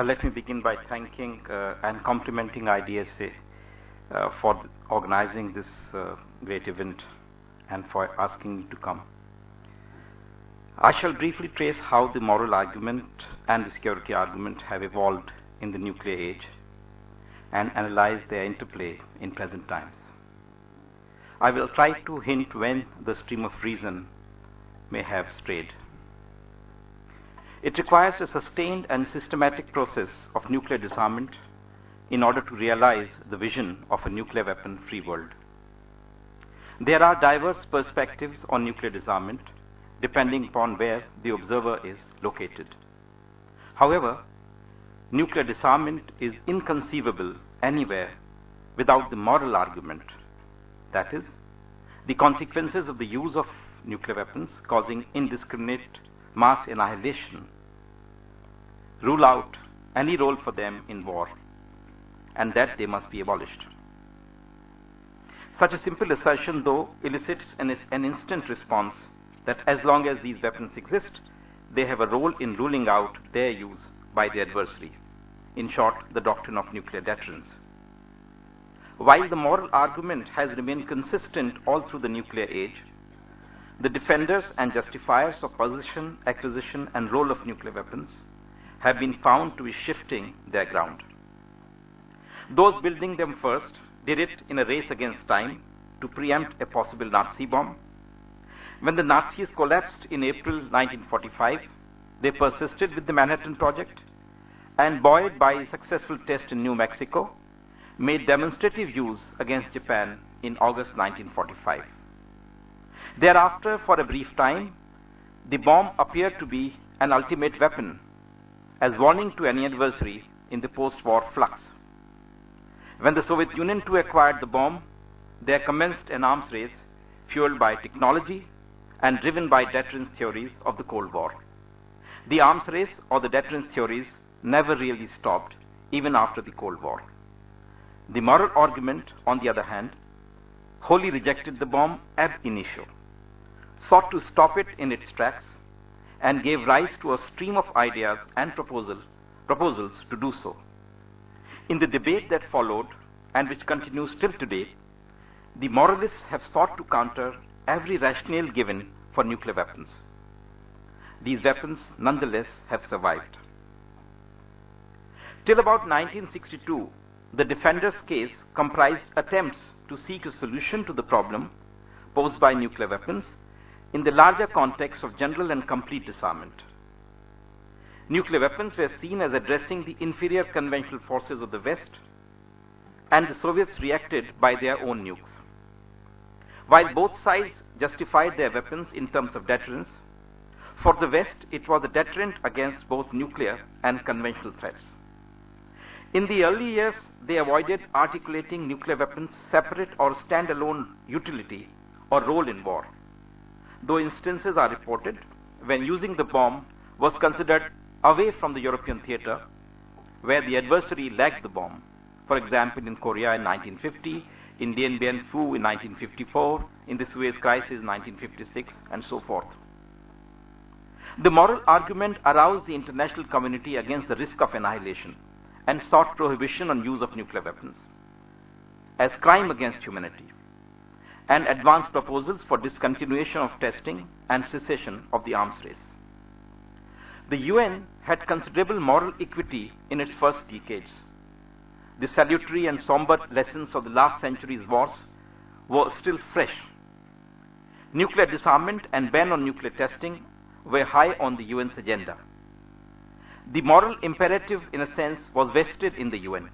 Let me begin by thanking and complimenting IDSA for organizing this great event and for asking me to come. I shall briefly trace how the moral argument and the security argument have evolved in the nuclear age and analyze their interplay in present times. I will try to hint when the stream of reason may have strayed. It requires a sustained and systematic process of nuclear disarmament in order to realize the vision of a nuclear weapon-free world. There are diverse perspectives on nuclear disarmament depending upon where the observer is located. However, nuclear disarmament is inconceivable anywhere without the moral argument, that is, the consequences of the use of nuclear weapons causing indiscriminate mass annihilation rule out any role for them in war, and that they must be abolished. Such a simple assertion, though, elicits an instant response that as long as these weapons exist, they have a role in ruling out their use by the adversary. In short, the doctrine of nuclear deterrence. While the moral argument has remained consistent all through the nuclear age, the defenders and justifiers of possession, acquisition, and role of nuclear weapons have been found to be shifting their ground. Those building them first did it in a race against time to preempt a possible Nazi bomb. When the Nazis collapsed in April 1945, they persisted with the Manhattan Project and, buoyed by a successful test in New Mexico, made demonstrative use against Japan in August 1945. Thereafter, for a brief time, the bomb appeared to be an ultimate weapon, as warning to any adversary in the post-war flux. When the Soviet Union too acquired the bomb, there commenced an arms race fueled by technology and driven by deterrence theories of the Cold War. The arms race or the deterrence theories never really stopped, even after the Cold War. The moral argument, on the other hand, wholly rejected the bomb ab initio, sought to stop it in its tracks, and gave rise to a stream of ideas and proposals to do so. In the debate that followed, and which continues till today, the moralists have sought to counter every rationale given for nuclear weapons. These weapons, nonetheless, have survived. Till about 1962, the defenders' case comprised attempts to seek a solution to the problem posed by nuclear weapons in the larger context of general and complete disarmament. Nuclear weapons were seen as addressing the inferior conventional forces of the West, and the Soviets reacted by their own nukes. While both sides justified their weapons in terms of deterrence, for the West it was a deterrent against both nuclear and conventional threats. In the early years, they avoided articulating nuclear weapons' separate or standalone utility or role in war, though instances are reported when using the bomb was considered away from the European theater, where the adversary lacked the bomb, for example in Korea in 1950, in Dien Bien Phu in 1954, in the Suez Crisis in 1956, and so forth. The moral argument aroused the international community against the risk of annihilation and sought prohibition on use of nuclear weapons as crime against humanity, and advanced proposals for discontinuation of testing and cessation of the arms race. The UN had considerable moral equity in its first decades. The salutary and somber lessons of the last century's wars were still fresh. Nuclear disarmament and ban on nuclear testing were high on the UN's agenda. The moral imperative, in a sense, was vested in the UN.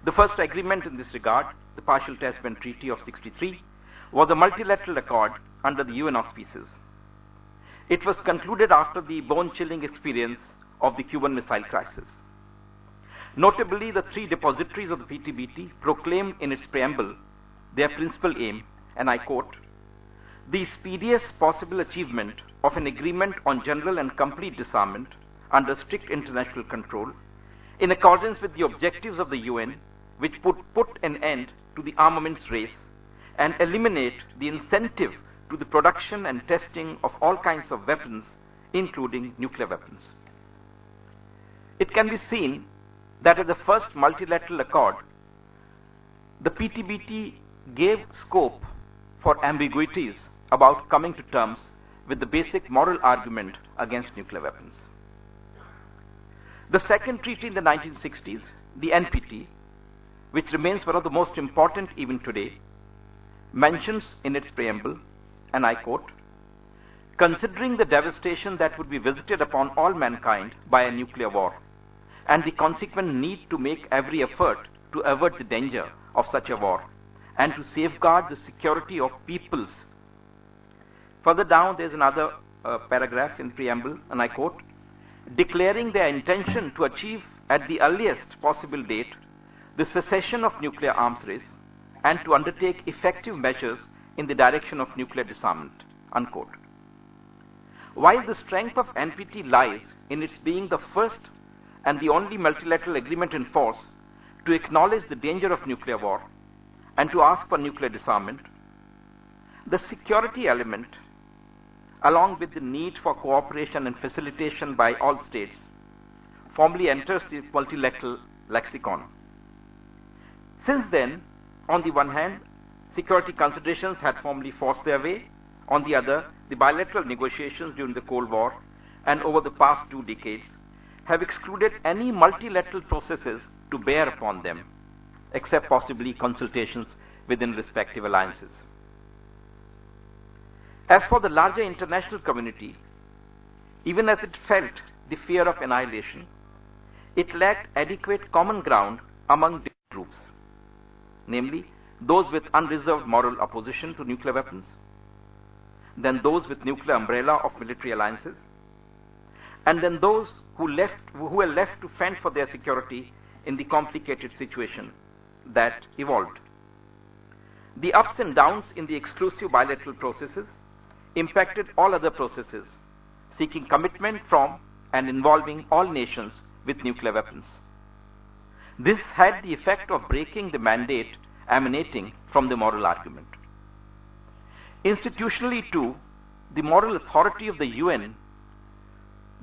The first agreement in this regard, the Partial Test Ban Treaty of '63, was a multilateral accord under the UN auspices. It was concluded after the bone-chilling experience of the Cuban Missile Crisis. Notably, the three depositories of the PTBT proclaimed in its preamble their principal aim, and I quote, "The speediest possible achievement of an agreement on general and complete disarmament under strict international control, in accordance with the objectives of the UN, which put an end to the armaments race and eliminate the incentive to the production and testing of all kinds of weapons, including nuclear weapons." it can be seen that at the first multilateral accord, the PTBT gave scope for ambiguities about coming to terms with the basic moral argument against nuclear weapons. The second treaty in the 1960s, the NPT, which remains one of the most important even today, mentions in its preamble, and I quote, "Considering the devastation that would be visited upon all mankind by a nuclear war, and the consequent need to make every effort to avert the danger of such a war, and to safeguard the security of peoples." Further down, there is another paragraph in preamble, and I quote, "Declaring their intention to achieve at the earliest possible date the cessation of nuclear arms race, and to undertake effective measures in the direction of nuclear disarmament," unquote. While the strength of NPT lies in its being the first and the only multilateral agreement in force to acknowledge the danger of nuclear war and to ask for nuclear disarmament, the security element, along with the need for cooperation and facilitation by all states, formally enters the multilateral lexicon. Since then, on the one hand, security considerations had formally forced their way. On the other, the bilateral negotiations during the Cold War and over the past 2 decades have excluded any multilateral processes to bear upon them, except possibly consultations within respective alliances. As for the larger international community, even as it felt the fear of annihilation, it lacked adequate common ground among different groups, namely those with unreserved moral opposition to nuclear weapons, then those with nuclear umbrella of military alliances, and then those who were left to fend for their security in the complicated situation that evolved. The ups and downs in the exclusive bilateral processes impacted all other processes seeking commitment from and involving all nations with nuclear weapons. This had the effect of breaking the mandate emanating from the moral argument. Institutionally too, the moral authority of the UN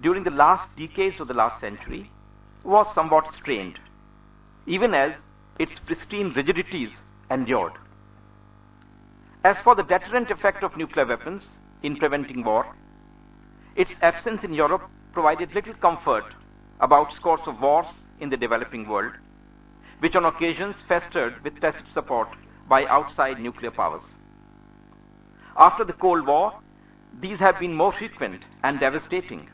during the last decades of the last century was somewhat strained, even as its pristine rigidities endured. As for the deterrent effect of nuclear weapons in preventing war, its absence in Europe provided little comfort about scores of wars in the developing world, which on occasions festered with tacit support by outside nuclear powers. After the Cold War, these have been more frequent and devastating,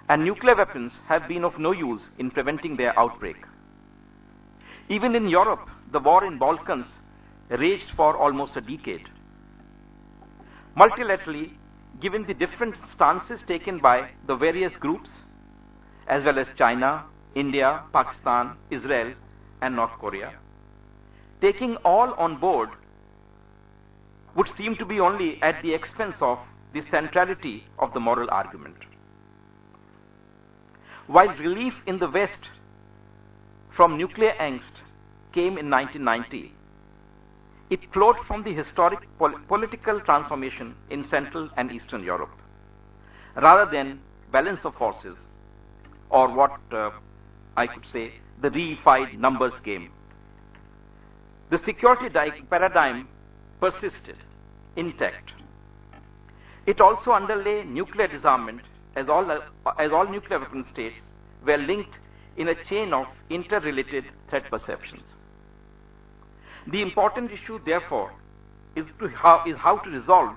and nuclear weapons have been of no use in preventing their outbreak. Even in Europe, the war in Balkans raged for almost a decade. Multilaterally, given the different stances taken by the various groups, as well as China, India, Pakistan, Israel, and North Korea, taking all on board would seem to be only at the expense of the centrality of the moral argument. While relief in the West from nuclear angst came in 1990, it flowed from the historic political transformation in Central and Eastern Europe, rather than balance of forces, or what I could say, the reified numbers game. The security paradigm persisted intact. It also underlay nuclear disarmament, as all nuclear weapon states were linked in a chain of interrelated threat perceptions. The important issue, therefore, is how to resolve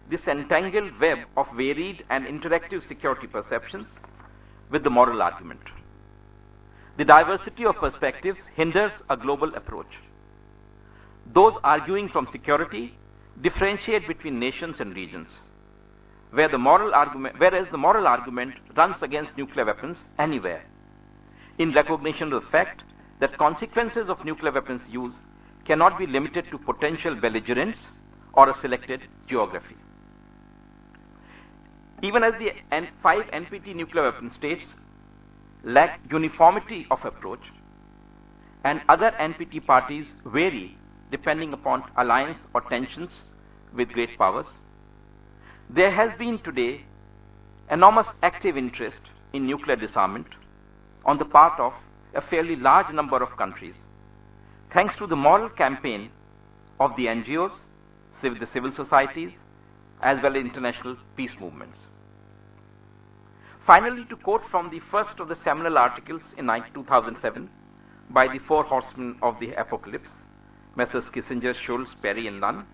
this entangled web of varied and interactive security perceptions with the moral argument. The diversity of perspectives hinders a global approach. Those arguing from security differentiate between nations and regions, whereas the moral argument runs against nuclear weapons anywhere, in recognition of the fact that consequences of nuclear weapons use cannot be limited to potential belligerents or a selected geography. Even as the 5 NPT nuclear weapon states lack uniformity of approach, and other NPT parties vary depending upon alliance or tensions with great powers, there has been today enormous active interest in nuclear disarmament, on the part of a fairly large number of countries, thanks to the moral campaign of the NGOs, the civil societies, as well as international peace movements. Finally, to quote from the first of the seminal articles in 2007 by the four horsemen of the apocalypse, Messrs. Kissinger, Schultz, Perry and Nunn,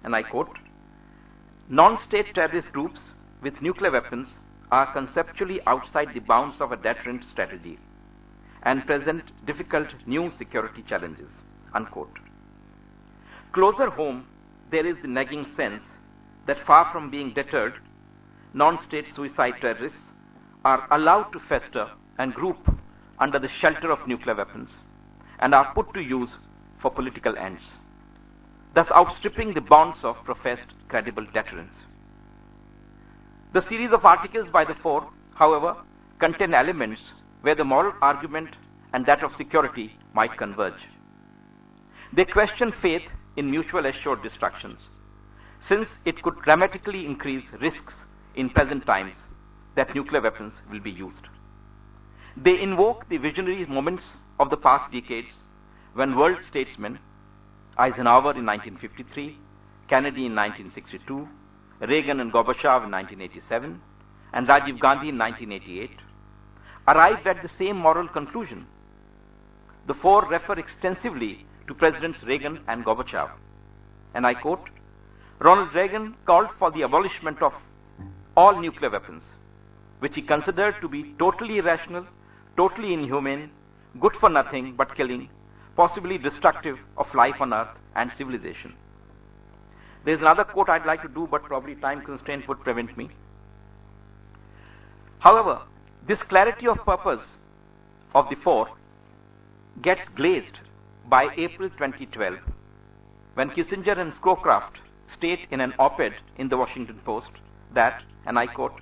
and I quote, "Non-state terrorist groups with nuclear weapons are conceptually outside the bounds of a deterrent strategy and present difficult new security challenges," unquote. Closer home, there is the nagging sense that far from being deterred, non-state suicide terrorists are allowed to fester and group under the shelter of nuclear weapons and are put to use for political ends, thus outstripping the bonds of professed credible deterrence. The series of articles by the four, however, contain elements where the moral argument and that of security might converge. They question faith in mutual assured destructions, since it could dramatically increase risks in present times that nuclear weapons will be used. They invoke the visionary moments of the past decades when world statesmen, Eisenhower in 1953, Kennedy in 1962, Reagan and Gorbachev in 1987, and Rajiv Gandhi in 1988, arrived at the same moral conclusion. The four refer extensively to Presidents Reagan and Gorbachev, and I quote, "Ronald Reagan called for the abolishment of all nuclear weapons, which he considered to be totally irrational, totally inhumane, good for nothing but killing, possibly destructive of life on earth and civilization." There is another quote I'd like to do, but probably time constraints would prevent me. However, this clarity of purpose of the four gets glazed by April 2012, when Kissinger and Scowcroft state in an op-ed in the Washington Post that, and I quote,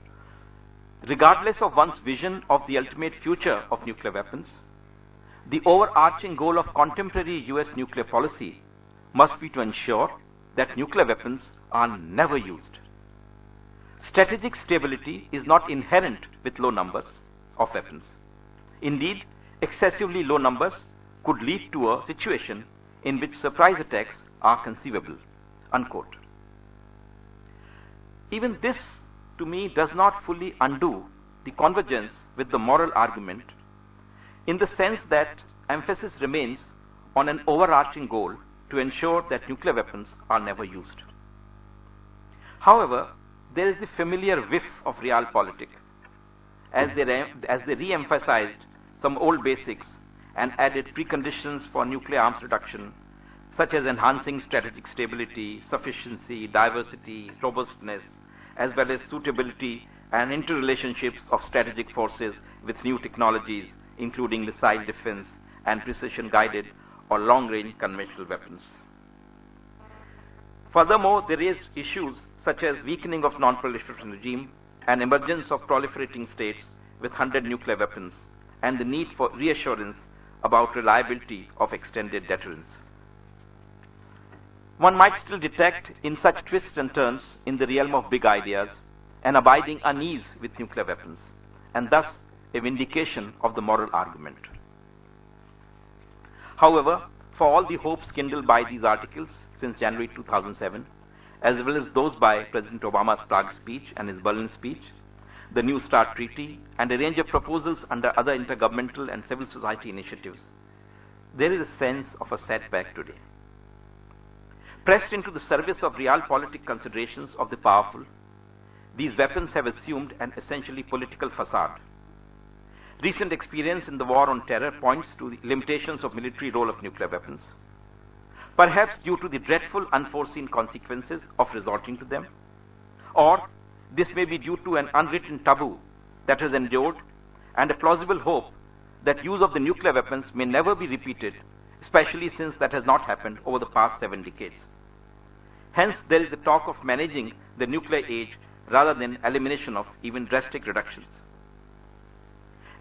"Regardless of one's vision of the ultimate future of nuclear weapons, the overarching goal of contemporary US nuclear policy must be to ensure that nuclear weapons are never used. Strategic stability is not inherent with low numbers of weapons. Indeed, excessively low numbers could lead to a situation in which surprise attacks are conceivable," unquote. Even this, to me, does not fully undo the convergence with the moral argument, in the sense that emphasis remains on an overarching goal to ensure that nuclear weapons are never used. However, there is the familiar whiff of realpolitik, as they re-emphasized some old basics and added preconditions for nuclear arms reduction, such as enhancing strategic stability, sufficiency, diversity, robustness, as well as suitability and interrelationships of strategic forces with new technologies, including missile defense and precision-guided or long-range conventional weapons. Furthermore, they raised issues such as weakening of non-proliferation regime and emergence of proliferating states with 100 nuclear weapons, and the need for reassurance about reliability of extended deterrence. One might still detect in such twists and turns in the realm of big ideas an abiding unease with nuclear weapons, and thus a vindication of the moral argument. However, for all the hopes kindled by these articles since January 2007, as well as those by President Obama's Prague speech and his Berlin speech, the New START Treaty, and a range of proposals under other intergovernmental and civil society initiatives, there is a sense of a setback today. Pressed into the service of realpolitik considerations of the powerful, these weapons have assumed an essentially political facade. Recent experience in the war on terror points to the limitations of military role of nuclear weapons, perhaps due to the dreadful unforeseen consequences of resorting to them, or this may be due to an unwritten taboo that has endured and a plausible hope that use of the nuclear weapons may never be repeated, especially since that has not happened over the past 7 decades. Hence, there is the talk of managing the nuclear age rather than elimination of even drastic reductions.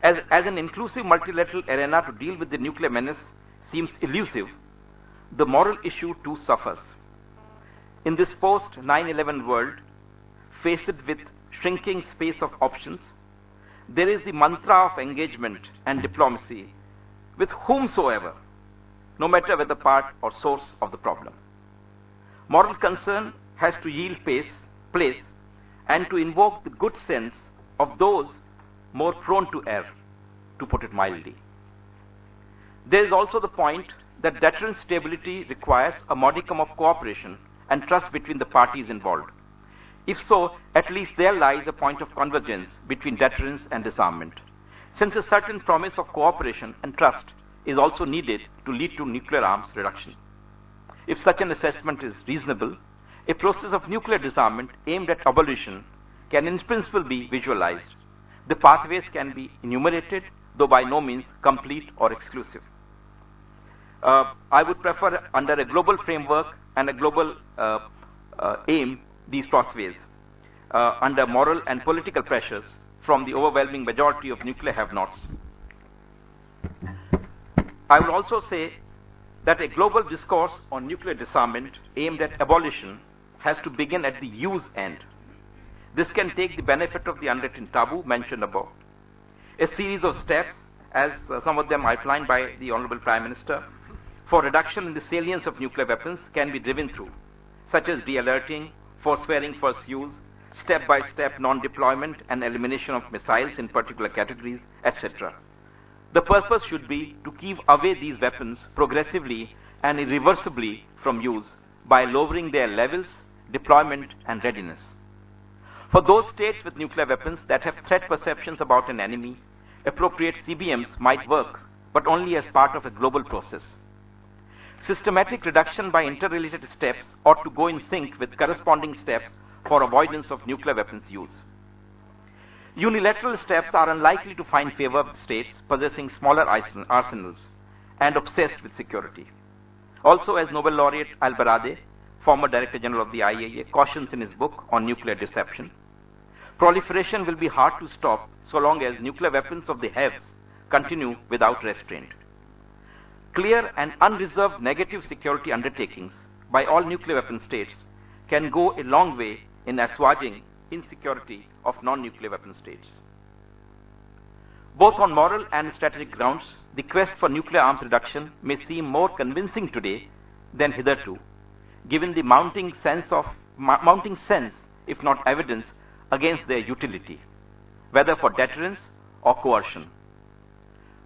As an inclusive multilateral arena to deal with the nuclear menace seems elusive, the moral issue too suffers. In this post-9/11 world, faced with shrinking space of options, there is the mantra of engagement and diplomacy with whomsoever, no matter whether part or source of the problem. Moral concern has to yield place and to invoke the good sense of those more prone to err, to put it mildly. There is also the point that deterrent stability requires a modicum of cooperation and trust between the parties involved. If so, at least there lies a point of convergence between deterrence and disarmament, since a certain promise of cooperation and trust is also needed to lead to nuclear arms reduction. If such an assessment is reasonable, a process of nuclear disarmament aimed at abolition can in principle be visualized. The pathways can be enumerated, though by no means complete or exclusive. I would prefer under a global framework and a global aim these pathways under moral and political pressures from the overwhelming majority of nuclear have-nots. I would also say that a global discourse on nuclear disarmament aimed at abolition has to begin at the use end. This can take the benefit of the unwritten taboo mentioned above. A series of steps, as some of them outlined by the Honorable Prime Minister, for reduction in the salience of nuclear weapons can be driven through, such as de-alerting, forswearing first use, step-by-step non-deployment and elimination of missiles in particular categories, etc. The purpose should be to keep away these weapons progressively and irreversibly from use by lowering their levels, deployment and readiness. For those states with nuclear weapons that have threat perceptions about an enemy, appropriate CBMs might work, but only as part of a global process. Systematic reduction by interrelated steps ought to go in sync with corresponding steps for avoidance of nuclear weapons use. Unilateral steps are unlikely to find favor with states possessing smaller arsenals and obsessed with security. Also, as Nobel laureate Albarade, former Director General of the IAEA, cautions in his book on nuclear deception, proliferation will be hard to stop so long as nuclear weapons of the haves continue without restraint. Clear and unreserved negative security undertakings by all nuclear weapon states can go a long way in assuaging insecurity of non-nuclear weapon states. Both on moral and strategic grounds, the quest for nuclear arms reduction may seem more convincing today than hitherto, given the mounting sense, if not evidence, against their utility, whether for deterrence or coercion.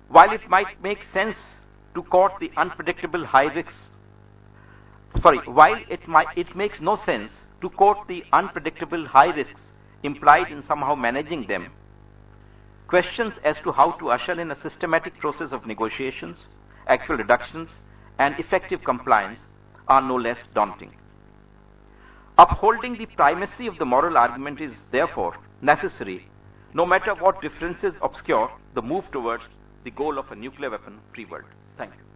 While it might make sense to court the unpredictable high risks, while it makes no sense to court the unpredictable high risks implied in somehow managing them, questions as to how to usher in a systematic process of negotiations, actual reductions, and effective compliance are no less daunting. Upholding the primacy of the moral argument is therefore necessary, no matter what differences obscure the move towards the goal of a nuclear weapon-free world. Thank you.